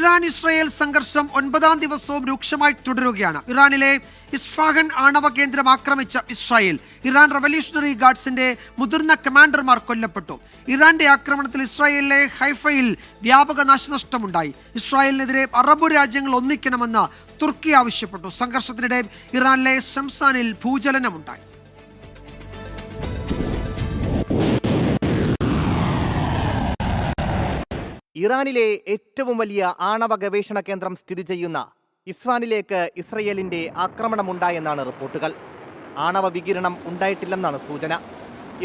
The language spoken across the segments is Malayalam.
ഇറാൻ ഇസ്രായേൽ സംഘർഷം 9ാം ദിവസവും രൂക്ഷമായി തുടരുകയാണ്. ഇറാനിലെ ഇസ്ഫാഹൻ ആണവ കേന്ദ്രം ആക്രമിച്ച ഇസ്രായേൽ, ഇറാൻ റവല്യൂഷണറി ഗാർഡ്സിന്റെ മുതിർന്ന കമാൻഡർമാർ കൊല്ലപ്പെട്ടു. ഇറാന്റെ ആക്രമണത്തിൽ ഇസ്രായേലിലെ ഹൈഫയിൽ വ്യാപക നാശനഷ്ടമുണ്ടായി. ഇസ്രായേലിനെതിരെ അറബ് രാജ്യങ്ങൾ ഒന്നിക്കണമെന്ന് തുർക്കി ആവശ്യപ്പെട്ടു. സംഘർഷത്തിനിടെ ഇറാനിലെ ഷംസാനിൽ ഭൂചലനമുണ്ടായി. ഇറാനിലെ ഏറ്റവും വലിയ ആണവ ഗവേഷണ കേന്ദ്രം സ്ഥിതി ചെയ്യുന്ന ഇസ്ഫാനിലേക്ക് ഇസ്രയേലിന്റെ ആക്രമണമുണ്ടായെന്നാണ് റിപ്പോർട്ടുകൾ. ആണവ വികിരണം ഉണ്ടായിട്ടില്ലെന്നാണ് സൂചന.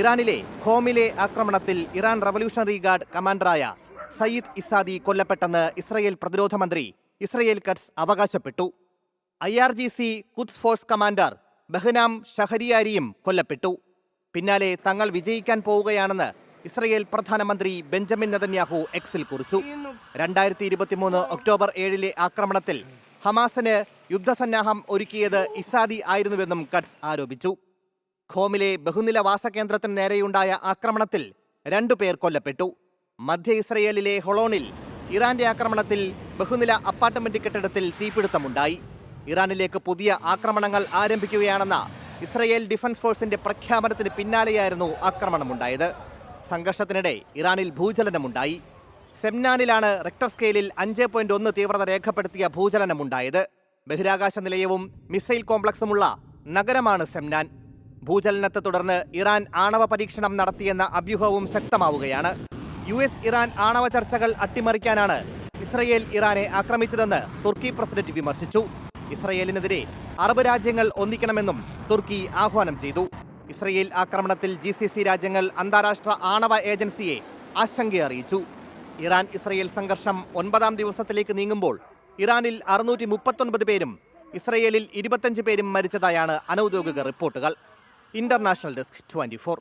ഇറാനിലെ ഖോമിലെ ആക്രമണത്തിൽ ഇറാൻ റവല്യൂഷണറി ഗാർഡ് കമാൻഡറായ സയ്യിദ് ഇസാദി കൊല്ലപ്പെട്ടെന്ന് ഇസ്രയേൽ പ്രതിരോധ മന്ത്രി ഇസ്രയേൽ കട്സ് അവകാശപ്പെട്ടു. IRGC Quds force commander Behnam ഷഹരിയാരിയും കൊല്ലപ്പെട്ടു. പിന്നാലെ തങ്ങൾ വിജയിക്കാൻ പോവുകയാണെന്ന് ഇസ്രയേൽ പ്രധാനമന്ത്രി ബെഞ്ചമിൻ നെതന്യാഹു എക്സിൽ കുറിച്ചു. 2023 ഒക്ടോബർ 7 ആക്രമണത്തിൽ ഹമാസിന് യുദ്ധസന്നാഹം ഒരുക്കിയത് ഇസാദി ആയിരുന്നുവെന്നും കട്സ് ആരോപിച്ചു. ഖോമിലെ ബഹുനില വാസകേന്ദ്രത്തിന് നേരെയുണ്ടായ ആക്രമണത്തിൽ 2 പേർ കൊല്ലപ്പെട്ടു. മധ്യ ഇസ്രയേലിലെ ഹൊളോണിൽ ഇറാന്റെ ആക്രമണത്തിൽ ബഹുനില അപ്പാർട്ട്മെന്റ് കെട്ടിടത്തിൽ തീപിടുത്തമുണ്ടായി. ഇറാനിലേക്ക് പുതിയ ആക്രമണങ്ങൾ ആരംഭിക്കുകയാണെന്ന ഇസ്രയേൽ ഡിഫൻസ് ഫോഴ്സിന്റെ പ്രഖ്യാപനത്തിന് പിന്നാലെയായിരുന്നു ആക്രമണമുണ്ടായത്. സംഘർഷത്തിനിടെ ഇറാനിൽ ഭൂചലനമുണ്ടായി. സെംനാനിലാണ് റിക്ടർ സ്കെയിലിൽ 5.1 തീവ്രത രേഖപ്പെടുത്തിയ ഭൂചലനമുണ്ടായത്. ബഹിരാകാശ നിലയവും മിസൈൽ കോംപ്ലക്സുമുള്ള നഗരമാണ് സെംനാൻ. ഭൂചലനത്തെ തുടർന്ന് ഇറാൻ ആണവ പരീക്ഷണം നടത്തിയെന്ന അഭ്യൂഹവും ശക്തമാവുകയാണ്. US ഇറാൻ ആണവ ചർച്ചകൾ അട്ടിമറിക്കാനാണ് ഇസ്രയേൽ ഇറാനെ ആക്രമിച്ചതെന്ന് തുർക്കി പ്രസിഡന്റ് വിമർശിച്ചു. ഇസ്രയേലിനെതിരെ അറബ് രാജ്യങ്ങൾ ഒന്നിക്കണമെന്നും തുർക്കി ആഹ്വാനം ചെയ്തു. ഇസ്രയേൽ ആക്രമണത്തിൽ GCC രാജ്യങ്ങൾ അന്താരാഷ്ട്ര ആണവ ഏജൻസിയെ ആശങ്കയറിയിച്ചു. ഇറാൻ ഇസ്രയേൽ സംഘർഷം 9ാം ദിവസത്തിലേക്ക് നീങ്ങുമ്പോൾ ഇറാനിൽ 639 പേരും ഇസ്രയേലിൽ 25 പേരും മരിച്ചതായാണ് അനൌദ്യോഗിക റിപ്പോർട്ടുകൾ. International desk 24.